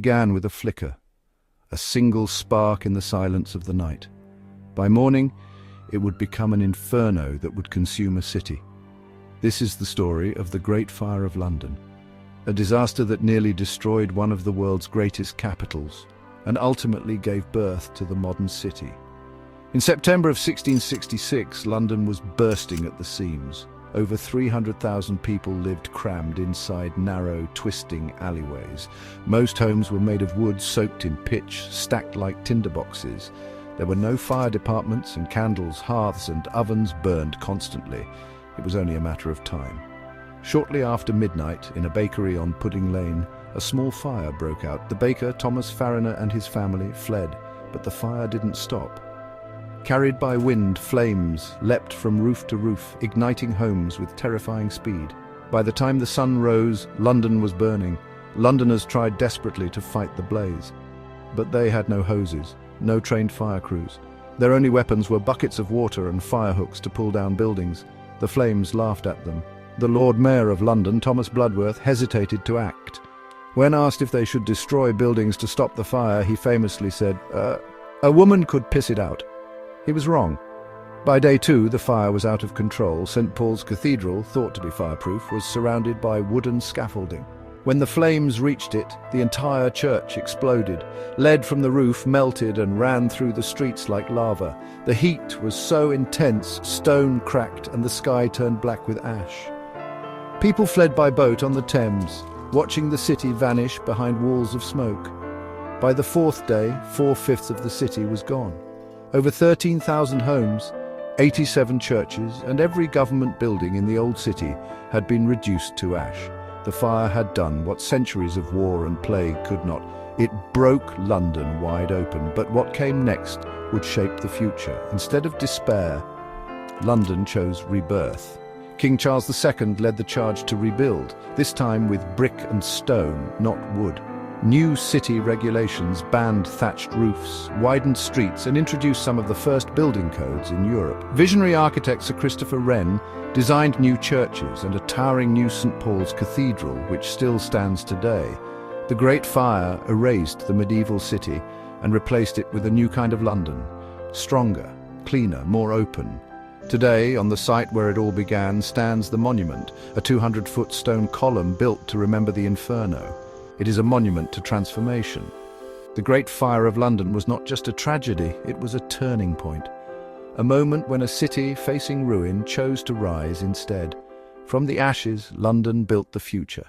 began with a flicker, a single spark in the silence of the night. By morning, it would become an inferno that would consume a city. This is the story of the Great Fire of London, a disaster that nearly destroyed one of the world's greatest capitals and ultimately gave birth to the modern city. In September of 1666, London was bursting at the seams. Over 300,000 people lived crammed inside narrow, twisting alleyways. Most homes were made of wood soaked in pitch, stacked like tinderboxes. There were no fire departments, and candles, hearths and ovens burned constantly. It was only a matter of time. Shortly after midnight, in a bakery on Pudding Lane, a small fire broke out. The baker, Thomas Fariner, and his family fled, but the fire didn't stop. Carried by wind, flames leapt from roof to roof, igniting homes with terrifying speed. By the time the sun rose, London was burning. Londoners tried desperately to fight the blaze. But they had no hoses, no trained fire crews. Their only weapons were buckets of water and fire hooks to pull down buildings. The flames laughed at them. The Lord Mayor of London, Thomas Bloodworth, hesitated to act. When asked if they should destroy buildings to stop the fire, he famously said, "A woman could piss it out." He was wrong. By day 2, the fire was out of control. St. Paul's Cathedral, thought to be fireproof, was surrounded by wooden scaffolding. When the flames reached it, the entire church exploded. Lead from the roof melted and ran through the streets like lava. The heat was so intense, stone cracked and the sky turned black with ash. People fled by boat on the Thames, watching the city vanish behind walls of smoke. By the 4th day, 4/5 of the city was gone. Over 13,000 homes, 87 churches, and every government building in the old city had been reduced to ash. The fire had done what centuries of war and plague could not. It broke London wide open, but what came next would shape the future. Instead of despair, London chose rebirth. King Charles II led the charge to rebuild, this time with brick and stone, not wood. New city regulations banned thatched roofs, widened streets, and introduced some of the first building codes in Europe. Visionary architect Sir Christopher Wren designed new churches and a towering new St. Paul's Cathedral, which still stands today. The Great Fire erased the medieval city and replaced it with a new kind of London, stronger, cleaner, more open. Today, on the site where it all began, stands the monument, a 200-foot stone column built to remember the Inferno. It is a monument to transformation. The Great Fire of London was not just a tragedy, it was a turning point. A moment when a city facing ruin chose to rise instead. From the ashes, London built the future.